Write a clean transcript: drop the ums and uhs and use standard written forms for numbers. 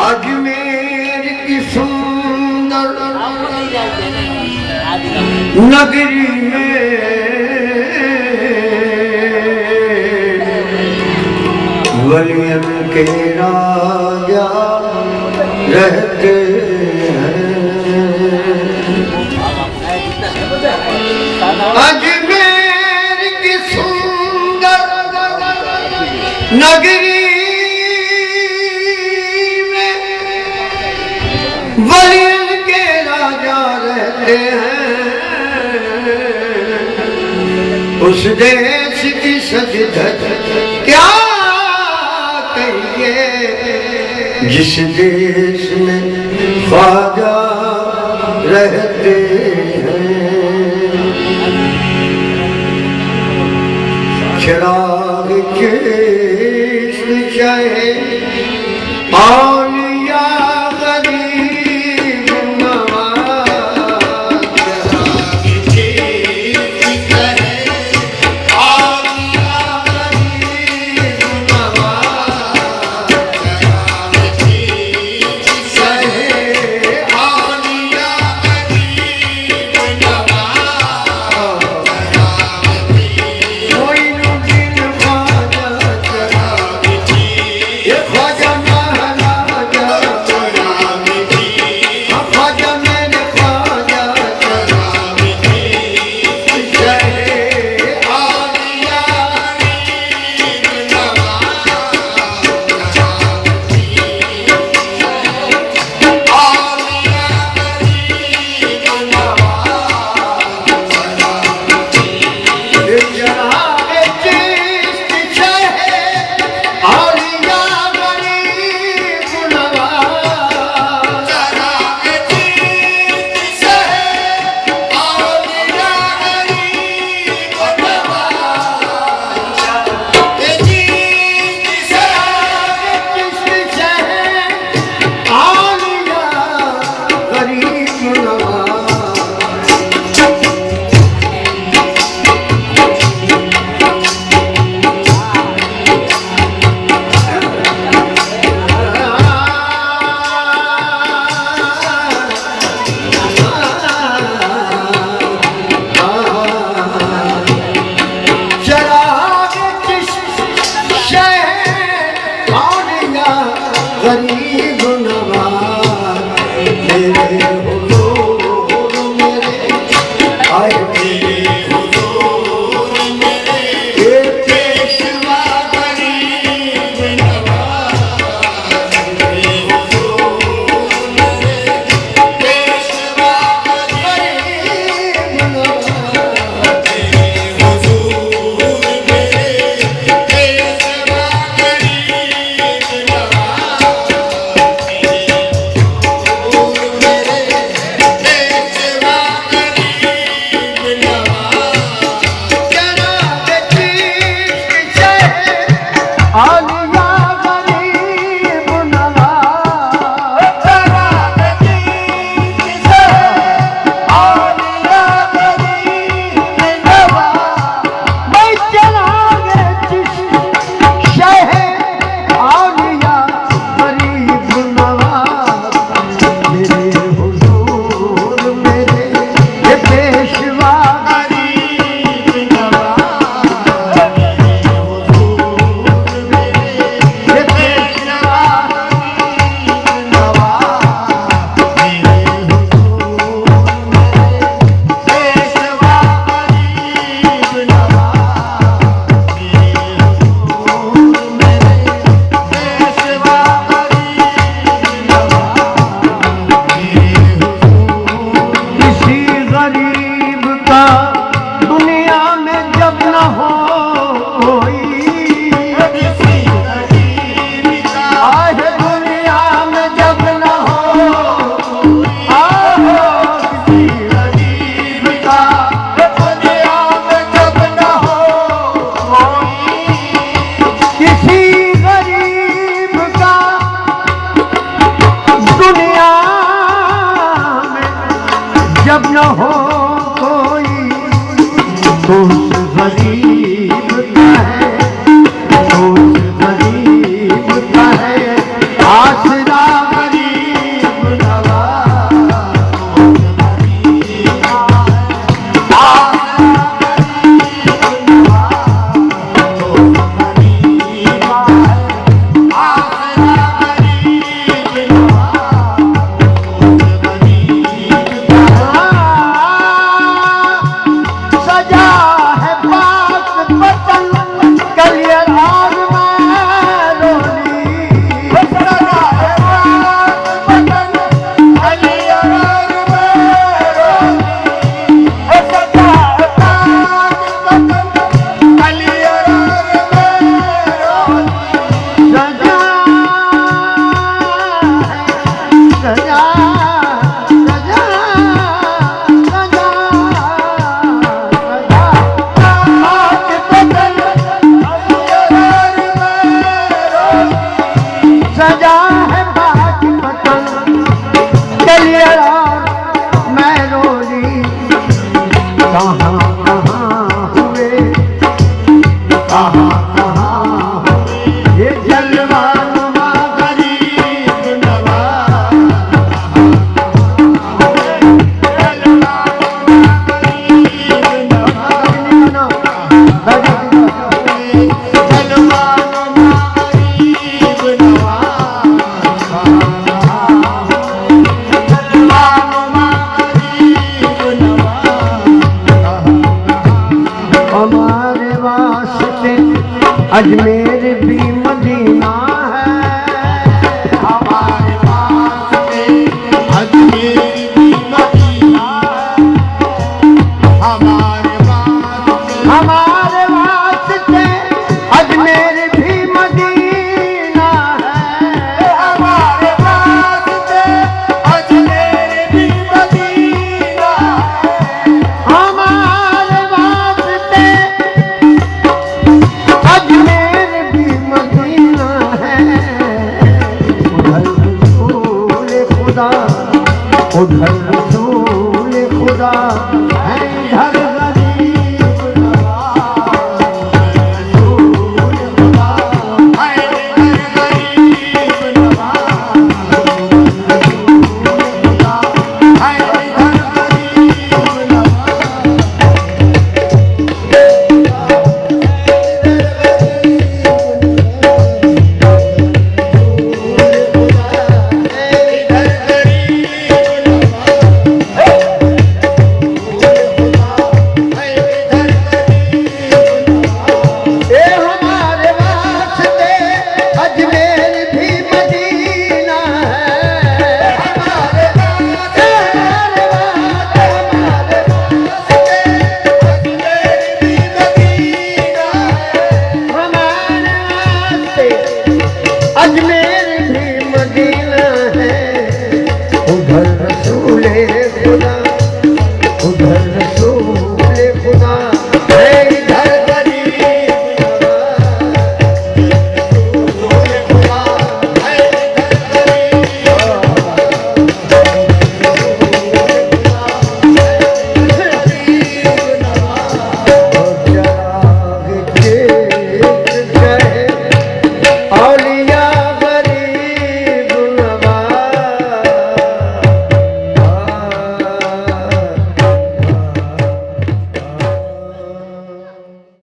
अजमेर की सुंदर नगरी में वलियन के राजा रहते हैं। अजमेर की सुंदर नगरी में वलियन के राजा रहते हैं। उस देश की सजधज क्या कहिए, जिस देश में ख्वाजा रहते हैं। चिराग चिश्त चाहे औलिया गरीब नवाज, चिराग चिश्त चाहे औलिया गरीब नवाज, चिराग चिश्त चाहे औलिया गरीब नवाज, कोई नुदिन ख्वाजा चिराग चिश्त, ये ख्वाजा महाराजा चिराग चिश्त, ख्वाजा मेरे ख्वाजा चिराग चिश्त चाहे औलिया गरीब नवाज, चिराग चिश्त औलिया गरीब नवाज, चिराग चिश्त चाहे औलिया गरीब नवाज, चिराग चिश्त चाहे औलिया गरीब नवाज, चिश्त चाहे औलिया गरीब नवाज। चिराग चिश्त चाहे औलिया गरीब नवाज, मेरे हुजूर मेरे आए मेरे हुजूर मेरे, ये पेशवा गरीब नवाज, मेरे हुजूर मेरे पेशवा गरीब नवाज, मेरे हुजूर मेरे पेशवा गरीब नवाज, मेरे हुजूर मेरे पेशवा गरीब नवाज। चिराग चिश्त चाहे औलिया गरीब नवाज, चिराग चिश्त चाहे औलिया गरीब नवाज, मैं चिराग चिश्त चाहे औलिया गरीब नवाज, मेरे हुजूर मेरे ये पेशवा गरीब नवाज, मेरे हुजूर मेरे ये पेशवा गरीब नवाज, मेरे हुजूर मेरे पेशवा गरीब नवाज, मेरे हुजूर मेरे पेशवा गरीब नवाज। किसी गरीब का दुनिया में जब न हो कोई, किसी गरीब का आज दुनिया में जब न हो कोई, किसी गरीब का दुनिया में जब न हो कोई, किसी गरीब का दुनिया में जब न हो कोई, तो उस गरीब का है, तो उस गरीब